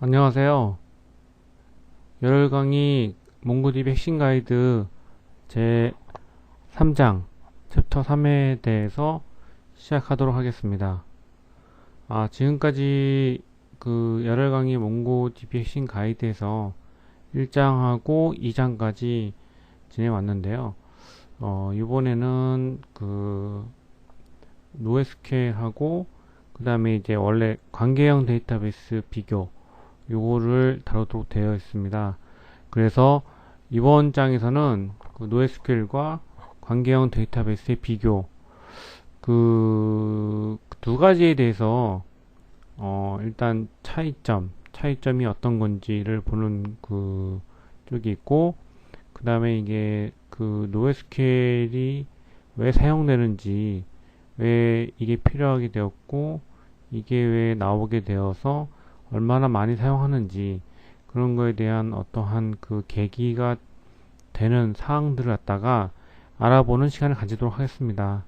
안녕하세요. 열혈 강의 몽고DB 핵심 가이드 제 3장 챕터 3에 대해서 시작하도록 하겠습니다. 지금까지 그 열혈 강의 몽고DB 핵심 가이드에서 1장하고 2장까지 진행해 왔는데요. 이번에는 그 노에스케일하고 그 다음에 이제 원래 관계형 데이터베이스 비교 요거를 다루도록 되어 있습니다. 그래서 이번 장에서는 그 NoSQL과 관계형 데이터베이스의 비교 그 두 가지에 대해서 일단 차이점이 어떤 건지를 보는 그 쪽이 있고, 그 다음에 이게 그 NoSQL이 왜 사용되는지, 왜 이게 필요하게 되었고, 이게 왜 나오게 되어서 얼마나 많이 사용하는지, 그런 거에 대한 어떠한 그 계기가 되는 사항들을 갖다가 알아보는 시간을 가지도록 하겠습니다.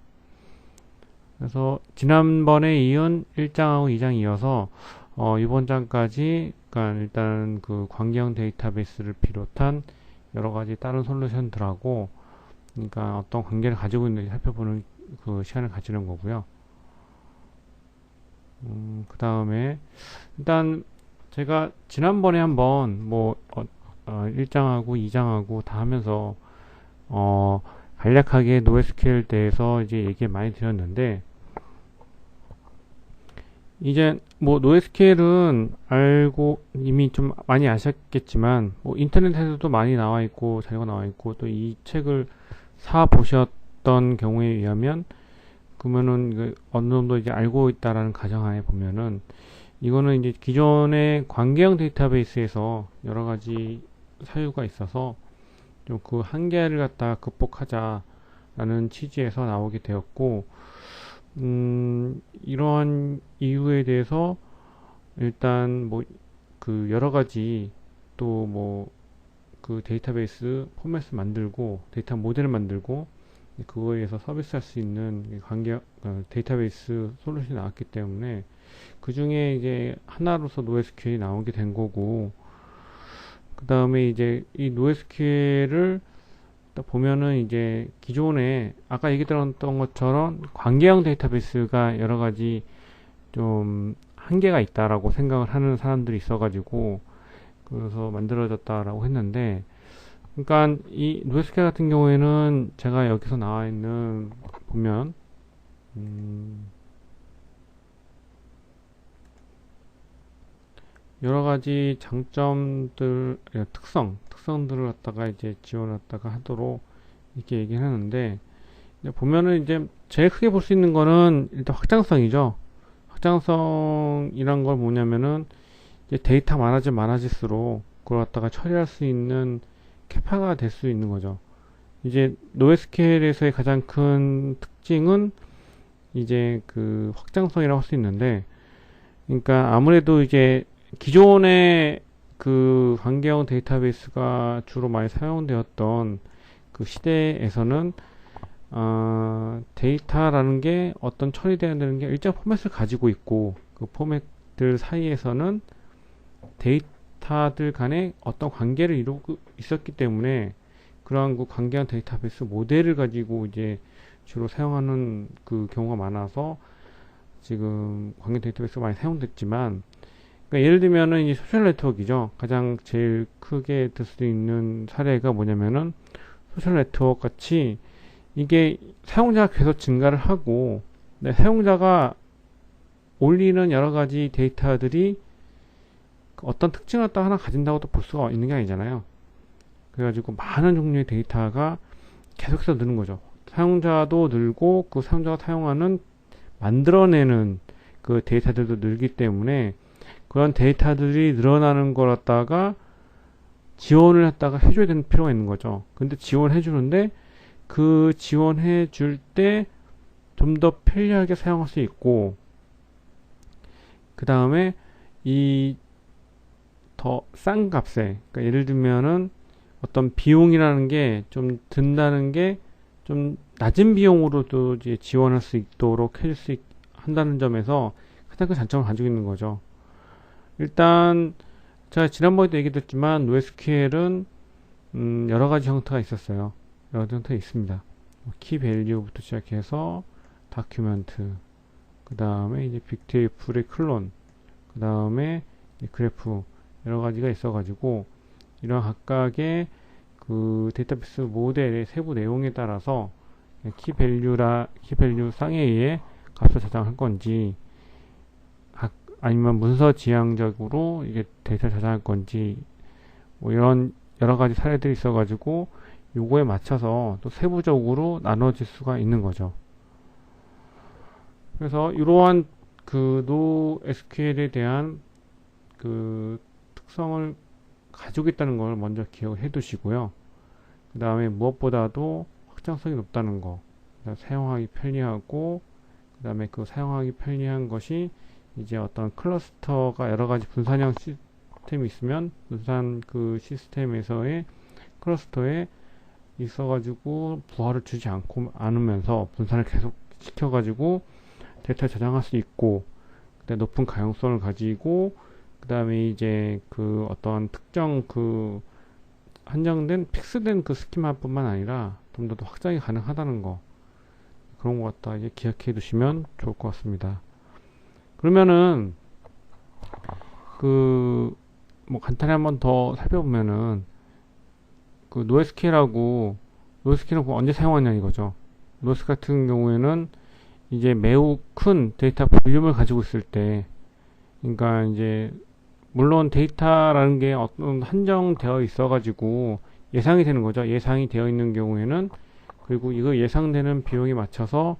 그래서 지난번에 이은 1장하고 2장 이어서 이번 장까지 그러니까 일단 그 관계형 데이터베이스를 비롯한 여러 가지 다른 솔루션들하고 그러니까 어떤 관계를 가지고 있는지 살펴보는 그 시간을 가지는 거고요. 그 다음에 일단 제가 지난번에 한번 1장하고 2장하고 다 하면서 간략하게 NoSQL에 대해서 이제 얘기 많이 드렸는데, 이제 NoSQL은 알고 이미 좀 많이 아셨겠지만 인터넷에서도 많이 나와 있고 자료가 나와 있고, 또 이 책을 사 보셨던 경우에 의하면 그러면은 어느 정도 이제 알고 있다라는 가정하에 보면은, 이거는 이제 기존의 관계형 데이터베이스에서 여러 가지 사유가 있어서 좀 그 한계를 갖다 극복하자라는 취지에서 나오게 되었고, 이러한 이유에 대해서 일단 그 여러 가지 또 그 데이터베이스 포맷을 만들고 데이터 모델을 만들고 그거에 의해서 서비스할 수 있는 데이터베이스 솔루션이 나왔기 때문에 그 중에 이제 하나로서 NoSQL이 나오게 된 거고, 그 다음에 이제 이 NoSQL을 보면은 이제 기존에 아까 얘기 들었던 것처럼 관계형 데이터베이스가 여러 가지 좀 한계가 있다라고 생각을 하는 사람들이 있어가지고 그래서 만들어졌다라고 했는데, 그러니까 이 NoSQL 같은 경우에는 제가 여기서 나와 있는 보면 여러 가지 장점들, 특성들을 갖다가 이제 지원했다가 하도록 이렇게 얘기를 하는데, 이제 보면은 이제 제일 크게 볼 수 있는 거는 일단 확장성이죠. 확장성이란 걸 뭐냐면은 이제 데이터 많아질수록 그걸 갖다가 처리할 수 있는 캐파가 될 수 있는 거죠. 이제 NoSQL에서의 가장 큰 특징은 이제 그 확장성이라고 할 수 있는데, 그러니까 아무래도 이제 기존의 그 관계형 데이터베이스가 주로 많이 사용되었던 그 시대에서는 데이터라는 게 어떤 처리되는 게 일정 포맷을 가지고 있고, 그 포맷들 사이에서는 데이터들 간에 어떤 관계를 이루고 있었기 때문에 그러한 그 관계형 데이터베이스 모델을 가지고 이제 주로 사용하는 그 경우가 많아서 지금 관계 데이터베이스가 많이 사용됐지만, 그러니까 예를 들면은 이 소셜 네트워크이죠. 가장 제일 크게 들 수 있는 사례가 뭐냐면은 소셜 네트워크 같이 이게 사용자가 계속 증가를 하고, 사용자가 올리는 여러 가지 데이터들이 어떤 특징을 또 하나 가진다고 또 볼 수가 있는 게 아니잖아요. 그래가지고 많은 종류의 데이터가 계속해서 느는 거죠. 사용자도 늘고 그 사용자가 사용하는 만들어내는 그 데이터들도 늘기 때문에 그런 데이터들이 늘어나는 걸 갖다가 지원을 했다가 해줘야 되는 필요가 있는 거죠. 근데 지원해 주는데 그 지원해 줄 때 좀 더 편리하게 사용할 수 있고, 그 다음에 이 더 싼 값에, 그러니까 예를 들면은 어떤 비용이라는 게 좀 든다는 게 좀 낮은 비용으로도 이제 지원할 수 있도록 해줄 한다는 점에서 가장 큰 장점을 가지고 있는 거죠. 일단 제가 지난번에도 얘기했지만 NoSQL은 여러 가지 형태가 있었어요. 여러 가지 형태가 있습니다. 키 밸류부터 시작해서 다큐멘트, 그 다음에 이제 빅테이블의 클론, 그 다음에 그래프 여러 가지가 있어가지고 이런 각각의 그 데이터베이스 모델의 세부 내용에 따라서 키 밸류 쌍에 의해 값을 저장할 건지 아니면 문서 지향적으로 이게 데이터를 저장할 건지 뭐 이런 여러 가지 사례들이 있어가지고 요거에 맞춰서 또 세부적으로 나눠질 수가 있는 거죠. 그래서 이러한 그 NoSQL에 대한 그 특성을 가지고 있다는 걸 먼저 기억을 해 두시고요. 그 다음에 무엇보다도 확장성이 높다는 거, 사용하기 편리하고, 그 다음에 그 사용하기 편리한 것이 이제 어떤 클러스터가 여러 가지 분산형 시스템이 있으면 분산 그 시스템에서의 클러스터에 있어가지고 부하를 주지 않으면서 분산을 계속 시켜가지고 데이터를 저장할 수 있고, 그다음에 높은 가용성을 가지고, 그 다음에 이제 그 어떤 특정 그 한정된 픽스된 그 스키마뿐만 아니라 좀 더 확장이 가능하다는 거, 그런 것 같다 이제 기억해 두시면 좋을 것 같습니다. 그러면은 그 뭐 간단히 한번 더 살펴보면은 그 NoSQL은 언제 사용하냐 이거죠. NoSQL 같은 경우에는 이제 매우 큰 데이터 볼륨을 가지고 있을 때, 그러니까 이제 물론 데이터라는 게 어떤 한정되어 있어가지고 예상이 되는 거죠. 예상이 되어 있는 경우에는, 그리고 이거 예상되는 비용에 맞춰서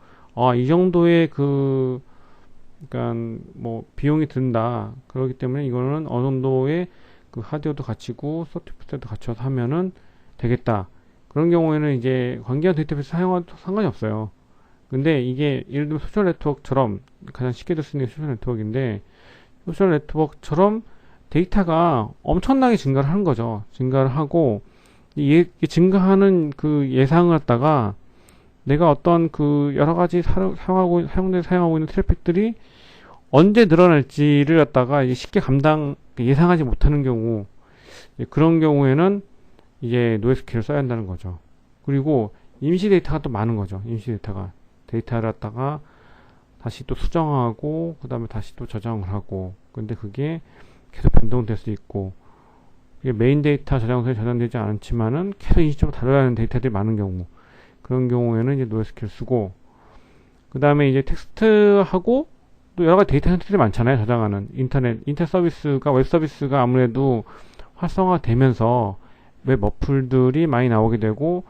이 정도의 그러니까 뭐 비용이 든다. 그렇기 때문에 이거는 어느 정도의 그 하드웨어도 갖추고 소프트웨어도 갖춰서 하면은 되겠다. 그런 경우에는 이제 관계형 데이터베이스 사용해도 상관이 없어요. 근데 이게 예를 들면 소셜 네트워크처럼, 가장 쉽게 들 수 있는 게 소셜 네트워크인데, 소셜 네트워크처럼 데이터가 엄청나게 증가를 하는 거죠. 증가를 하고, 이 증가하는 그 예상을 갖다가 내가 어떤 그 여러 가지 사용하고 있는 트래픽들이 언제 늘어날지를 갖다가 쉽게 예상하지 못하는 경우, 그런 경우에는 이제 NoSQL을 써야 한다는 거죠. 그리고 임시 데이터가 또 많은 거죠. 데이터를 갖다가 다시 또 수정하고, 그 다음에 다시 또 저장을 하고, 근데 그게 계속 변동될 수 있고, 메인 데이터 저장소에 저장되지 않지만은 계속 인식적으로 다뤄야 하는 데이터들이 많은 경우, 그런 경우에는 이제 NoSQL 쓰고, 그 다음에 이제 텍스트하고 또 여러 가지 데이터 형태들이 많잖아요. 저장하는 인터넷 서비스가, 웹 서비스가 아무래도 활성화되면서 웹 어플들이 많이 나오게 되고,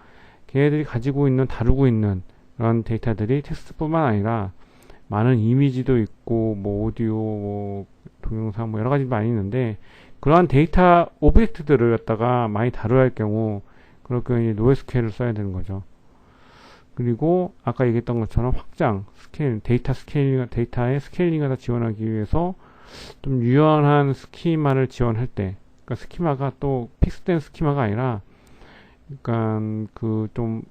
걔네들이 다루고 있는 그런 데이터들이 텍스트뿐만 아니라 많은 이미지도 있고, 뭐 오디오, 뭐 동영상, 뭐 여러 가지 많이 있는데, 그러한 데이터 오브젝트들을 갖다가 많이 다뤄야 할 경우, 그럴 경우에 NoSQL을 써야 되는 거죠. 그리고 아까 얘기했던 것처럼 데이터의 스케일링을 다 지원하기 위해서 좀 유연한 스키마를 지원할 때, 그러니까 스키마가 또 픽스된 스키마가 아니라, 그러니까 그 좀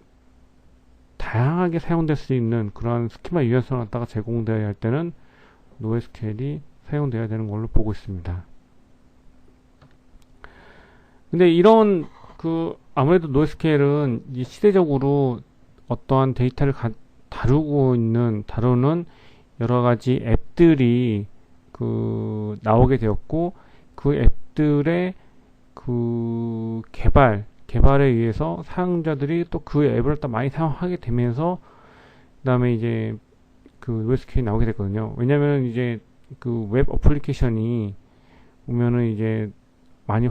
다양하게 사용될 수 있는 그런 스키마 유연성을 갖다가 제공되어야 할 때는 NoSQL이 사용되어야 되는 걸로 보고 있습니다. 근데 이런 아무래도 NoSQL은 이 시대적으로 어떠한 데이터를 다루는 여러 가지 앱들이 나오게 되었고, 그 앱들의 개발에 의해서 사용자들이 또 그 앱을 또 많이 사용하게 되면서, 그 다음에 이제 NoSQL이 나오게 됐거든요. 왜냐면 이제 웹 어플리케이션이 보면은 이제 많이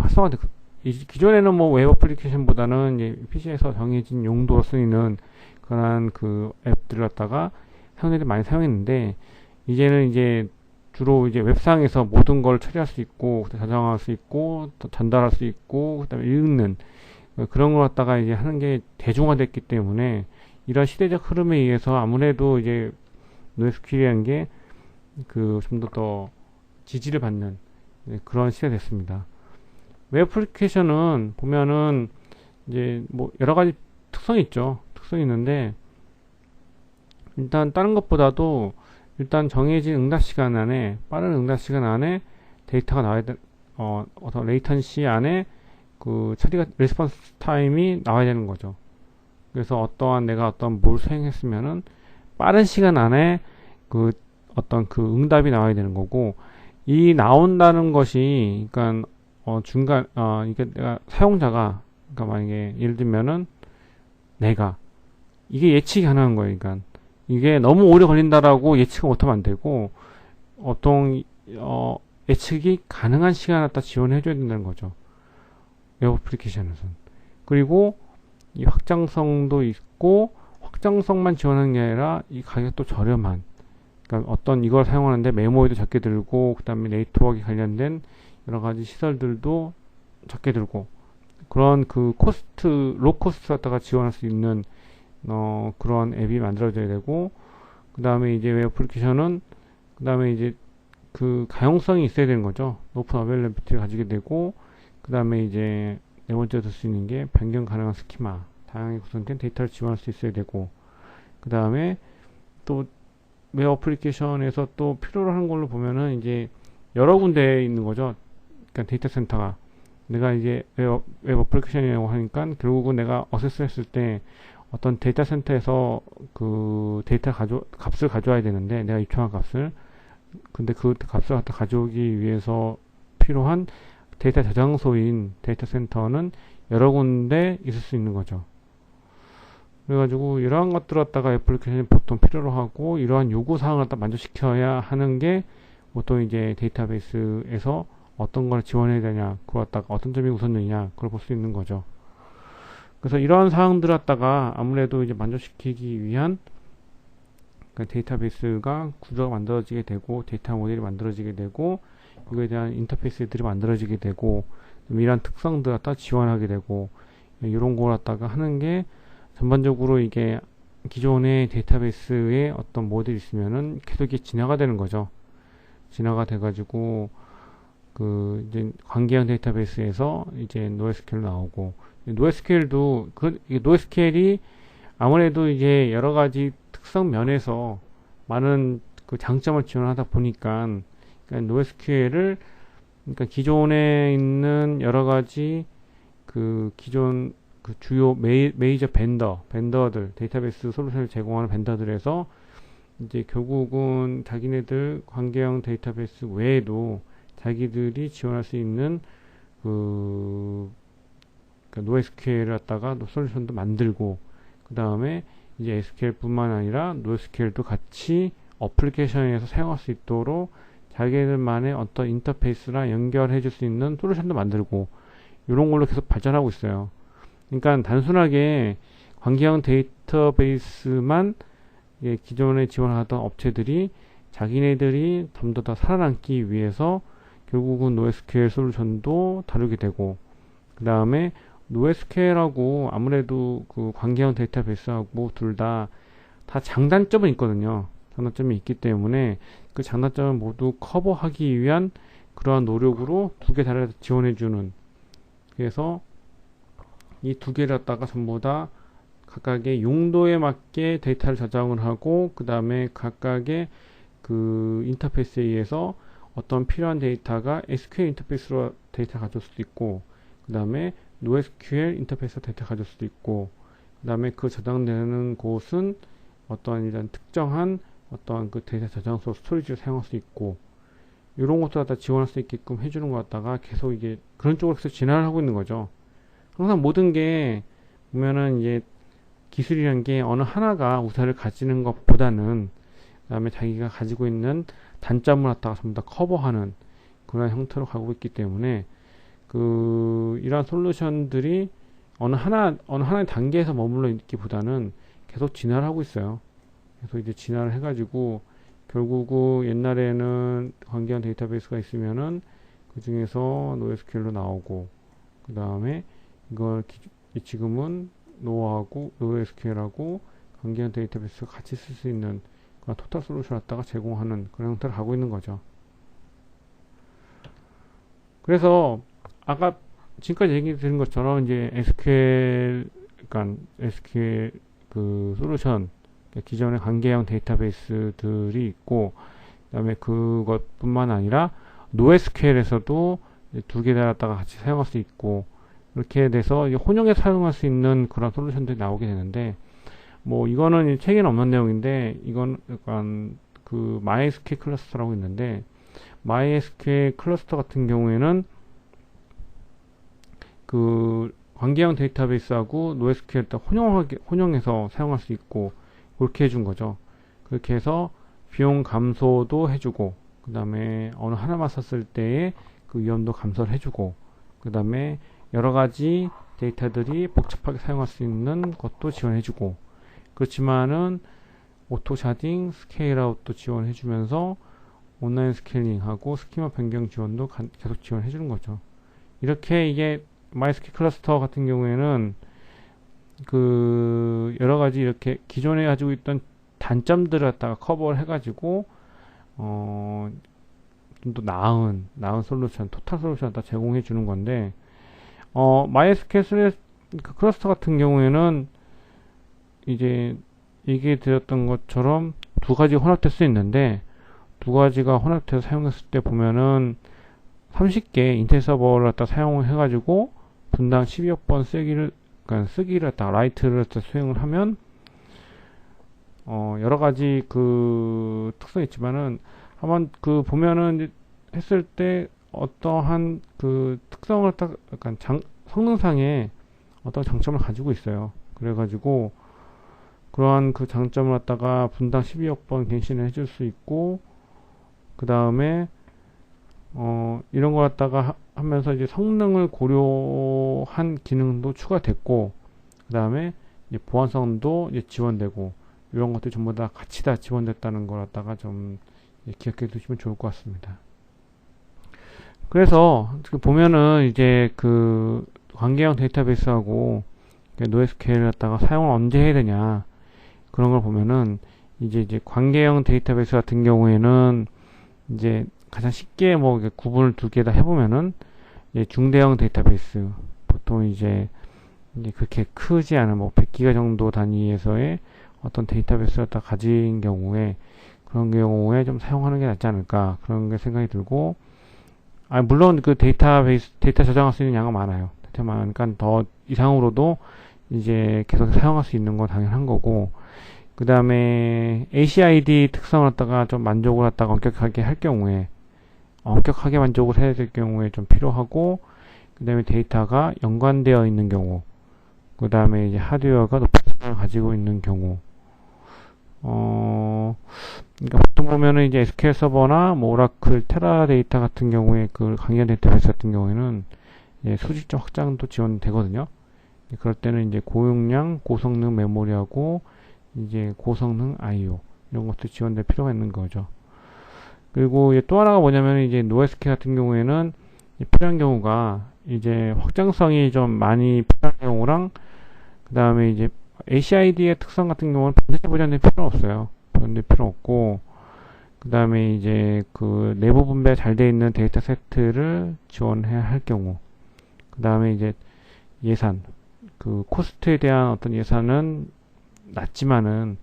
기존에는 뭐 웹 어플리케이션보다는 이제 PC에서 정해진 용도로 쓰이는 그런 앱들을 갖다가 사용자들이 많이 사용했는데, 이제는 이제 주로 이제 웹상에서 모든 걸 처리할 수 있고, 저장할 수 있고, 또 전달할 수 있고, 그다음에 읽는 그런 걸 갖다가 이제 하는 게 대중화됐기 때문에, 이런 시대적 흐름에 의해서 아무래도 이제 NoSQL이라는 게 좀 더 지지를 받는 그런 시대가 됐습니다. 웹 애플리케이션은 보면은 이제 뭐 여러 가지 특성이 있죠. 특성이 있는데, 일단 다른 것보다도 일단 정해진 빠른 응답 시간 안에 데이터가 어떤 레이턴시 안에 그 처리가 레스폰스 타임이 나와야 되는 거죠. 그래서 내가 어떤 뭘 수행했으면은 빠른 시간 안에 그 어떤 그 응답이 나와야 되는 거고, 이 나온다는 것이 그러니까 중간 이게 내가 사용자가, 그러니까 만약에 예를 들면은 내가 이게 예측이 가능한 거예요. 그러니까 이게 너무 오래 걸린다라고 예측을 못하면 안 되고, 어떤 예측이 가능한 시간을 갖다 지원해 줘야 된다는 거죠. 웹 애플리케이션에서는. 그리고 이 확장성도 있고, 확장성만 지원하는 게 아니라 이 가격도 저렴한, 그러니까 어떤 이걸 사용하는데 메모리도 적게 들고, 그 다음에 네트워크에 관련된 여러 가지 시설들도 적게 들고, 그런 그 로 코스트 갖다가 지원할 수 있는 그런 앱이 만들어져야 되고, 그 다음에 이제 웹 애플리케이션은 그 다음에 이제 그 가용성이 있어야 되는 거죠. 높은 어베일러비티를 가지게 되고, 그 다음에 이제 네 번째로 쓸 수 있는 게 변경 가능한 스키마, 다양하게 구성된 데이터를 지원할 수 있어야 되고, 그 다음에 또 웹 어플리케이션에서 또 필요로 하는 걸로 보면은 이제 여러 군데에 있는 거죠. 그러니까 데이터 센터가, 내가 이제 웹 어플리케이션이라고 하니까 결국은 내가 어세스 했을 때 어떤 데이터 센터에서 그 데이터 값을 가져와야 되는데, 내가 입력한 값을, 근데 그 값을 갖다 가져오기 위해서 필요한 데이터 저장소인 데이터 센터는 여러 군데 있을 수 있는 거죠. 그래가지고 이러한 것들을 갖다가 애플리케이션이 보통 필요로 하고, 이러한 요구사항을 갖다 만족시켜야 하는 게 보통 이제 데이터베이스에서 어떤 걸 지원해야 되냐, 그걸 갖다가 어떤 점이 우선이냐, 그걸 볼 수 있는 거죠. 그래서 이러한 사항들을 갖다가 아무래도 이제 만족시키기 위한 데이터베이스가 구조가 만들어지게 되고, 데이터 모델이 만들어지게 되고, 이거에 대한 인터페이스들이 만들어지게 되고, 이러한 특성들을 갖다 지원하게 되고, 이런 걸 갖다가 하는 게 전반적으로 이게 기존의 데이터베이스에 어떤 모델이 있으면은 계속 이게 진화가 되는 거죠. 진화가 돼가지고 그 이제 관계형 데이터베이스에서 이제 NoSQL 나오고, NoSQL도 NoSQL이 아무래도 이제 여러 가지 특성 면에서 많은 그 장점을 지원하다 보니까, 그러니까 NoSQL을, 그러니까 기존에 있는 여러 가지 그 기존 그 주요 메이저 벤더들, 데이터베이스 솔루션을 제공하는 벤더들에서 이제 결국은 자기네들 관계형 데이터베이스 외에도 자기들이 지원할 수 있는 그 NoSQL을 갖다가 솔루션도 만들고, 그 다음에 이제 SQL뿐만 아니라 NoSQL도 같이 어플리케이션에서 사용할 수 있도록 자기들만의 어떤 인터페이스랑 연결해 줄 수 있는 솔루션도 만들고, 이런 걸로 계속 발전하고 있어요. 그러니까 단순하게 관계형 데이터베이스만 기존에 지원하던 업체들이 자기네들이 좀 더 살아남기 위해서 결국은 NoSQL 솔루션도 다루게 되고, 그 다음에 NoSQL하고 아무래도 그 관계형 데이터베이스하고 둘 다 장단점은 있거든요. 장단점이 있기 때문에 그 장단점을 모두 커버하기 위한 그러한 노력으로 두 개 다 지원해주는, 그래서 이 두 개를 갖다가 전부 다 각각의 용도에 맞게 데이터를 저장을 하고, 그 다음에 각각의 그 인터페이스에 의해서 어떤 필요한 데이터가 SQL 인터페이스로 데이터 가져올 수도 있고, 그 다음에 NoSQL 인터페이스로 데이터 가져올 수도 있고, 그 다음에 그 저장되는 곳은 어떤 이런 특정한 어떤 그 데이터 저장소 스토리지를 사용할 수 있고, 이런 것도 갖다 지원할 수 있게끔 해주는 것 갖다가 계속 이게 그런 쪽으로 계속 진화를 하고 있는 거죠. 항상 모든 게 보면은 이제 기술이란 게 어느 하나가 우세를 가지는 것보다는, 그 다음에 자기가 가지고 있는 단점을 갖다가 전부 다 커버하는 그런 형태로 가고 있기 때문에, 이러한 솔루션들이 어느 하나의 단계에서 머물러 있기보다는 계속 진화를 하고 있어요. 그래서 이제 진화를 해가지고 결국은 옛날에는 관계형 데이터베이스가 있으면은 그 중에서 NoSQL로 나오고, 그 다음에 이걸 지금은 NoSQL하고 관계형 데이터베이스가 같이 쓸 수 있는 그런 토탈 솔루션 갖다가 제공하는 그런 형태를 하고 있는 거죠. 그래서 아까 지금까지 얘기 드린 것처럼 이제 그러니까 SQL 그 솔루션, 기존의 관계형 데이터베이스들이 있고, 그 다음에 그것뿐만 아니라 NoSQL에서도 두 개 달았다가 같이 사용할 수 있고, 이렇게 돼서 이제 혼용해서 사용할 수 있는 그런 솔루션들이 나오게 되는데, 뭐 이거는 책에는 없는 내용인데, 이건 약간 그 MySQL 클러스터라고 있는데, MySQL 클러스터 같은 경우에는 그 관계형 데이터베이스하고 NoSQL 딱 혼용해서 사용할 수 있고, 그렇게 해준 거죠. 그렇게 해서 비용 감소도 해주고, 그 다음에 어느 하나만 썼을 때의 그 위험도 감소를 해주고, 그 다음에 여러 가지 데이터들이 복잡하게 사용할 수 있는 것도 지원해주고, 그렇지만은 오토 샤딩, 스케일 아웃도 지원해주면서 온라인 스케일링하고 스키마 변경 지원도 계속 지원해주는 거죠. 이렇게 이게 MySQL 클러스터 같은 경우에는 그 여러 가지 이렇게 기존에 가지고 있던 단점들을 갖다가 커버를 해가지고 좀 더 나은 솔루션, 토탈 솔루션을 다 제공해 주는 건데, MySQL 그 클러스터 같은 경우에는 이제 얘기해 드렸던 것처럼 두 가지 혼합될 수 있는데, 두 가지가 혼합돼서 사용했을 때 보면은 30개 인텔 서버를 갖다 사용을 해가지고 분당 12억 번 쓰기를 갖다 라이트를 갖다 수행을 하면 여러 가지 그 특성이 있지만은 한번 그 보면은 했을 때 어떠한 그 특성을 딱 약간 성능상에 어떤 장점을 가지고 있어요. 그래가지고 그러한 그 장점을 갖다가 분당 12억 번 갱신을 해줄 수 있고, 그 다음에 이런 걸 갖다가 하면서 이제 성능을 고려한 기능도 추가됐고, 그 다음에 이제 보안성도 이제 지원되고, 이런 것들이 전부 다 같이 다 지원됐다는 걸 갖다가 좀 기억해 두시면 좋을 것 같습니다. 그래서 보면은 이제 그 관계형 데이터베이스하고 NoSQL을 갖다가 사용을 언제 해야 되냐, 그런 걸 보면은 이제 관계형 데이터베이스 같은 경우에는 이제 가장 쉽게 뭐 구분을 두 개 다 해보면은 중대형 데이터베이스, 보통 이제 그렇게 크지 않은 뭐 100기가 정도 단위에서의 어떤 데이터베이스를 다 가진 경우에, 그런 경우에 좀 사용하는 게 낫지 않을까, 그런 게 생각이 들고, 물론 그 데이터 저장할 수 있는 양은 많아요. 데이터 많으니까 더 이상으로도 이제 계속 사용할 수 있는 건 당연한 거고, 그 다음에 ACID 특성을 갖다가 좀 만족을 갖다가 엄격하게 할 경우에, 엄격하게 만족을 해야 될 경우에 좀 필요하고, 그 다음에 데이터가 연관되어 있는 경우, 그 다음에 이제 하드웨어가 높은 성능을 가지고 있는 경우, 그러니까 보통 보면은 이제 SQL 서버나 뭐 오라클, 테라데이터 같은 경우에 그 강연 데이터베이스 같은 경우에는 수직적 확장도 지원되거든요. 그럴 때는 이제 고용량, 고성능 메모리하고 이제 고성능 I/O 이런 것도 지원될 필요가 있는 거죠. 그리고 또 하나가 뭐냐면 이제 NoSQL 같은 경우에는 필요한 경우가 이제 확장성이 좀 많이 필요한 경우랑, 그 다음에 이제 ACID의 특성 같은 경우는 반드시 보존될 필요 없어요. 보존될 필요 없고, 그 다음에 이제 그 내부 분배 잘 되어 있는 데이터 세트를 지원해야 할 경우, 그 다음에 이제 예산, 그 코스트에 대한 어떤 예산은 낮지만은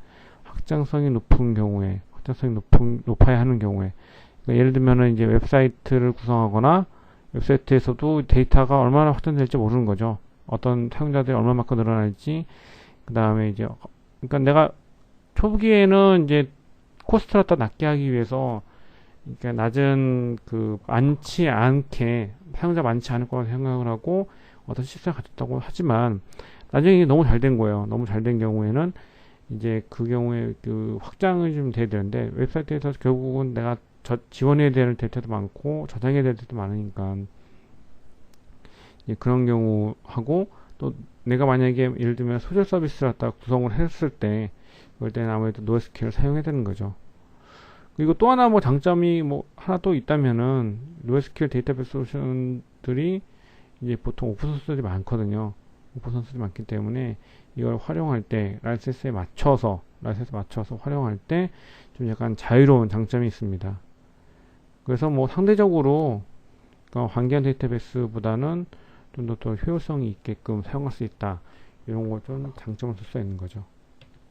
확장성이 높은 경우에, 높아야 하는 경우에, 그러니까 예를 들면은 이제 웹사이트를 구성하거나 웹사이트에서도 데이터가 얼마나 확장될지 모르는 거죠. 어떤 사용자들이 얼마만큼 늘어날지, 그 다음에 이제, 그러니까 내가 초기에는 이제 코스트를 더 낮게 하기 위해서, 그러니까 낮은 많지 않게, 사용자 많지 않을 거라고 생각을 하고 어떤 시스템을 가졌다고 하지만, 나중에 너무 잘 된 거예요. 너무 잘 된 경우에는 이제 그 경우에 그 확장이 좀 돼야 되는데, 웹사이트에서 결국은 내가 지원해야 될 데이터도 많고 저장해야 될 데이터도 많으니까 그런 경우하고, 또 내가 만약에 예를 들면 소셜 서비스를 갖다 구성을 했을 때, 그럴 때는 아무래도 NoSQL을 사용해야 되는 거죠. 그리고 또 하나 뭐 장점이 뭐 하나 또 있다면은, NoSQL 데이터베이스 솔루션들이 이제 보통 오픈소스들이 많거든요. 오픈소스들이 많기 때문에 이걸 활용할 때 라이센스에 맞춰서 활용할 때 좀 약간 자유로운 장점이 있습니다. 그래서 뭐 상대적으로 관계형 데이터베이스보다는 좀 더 효율성이 있게끔 사용할 수 있다, 이런 거 좀 장점을 쓸 수 있는 거죠.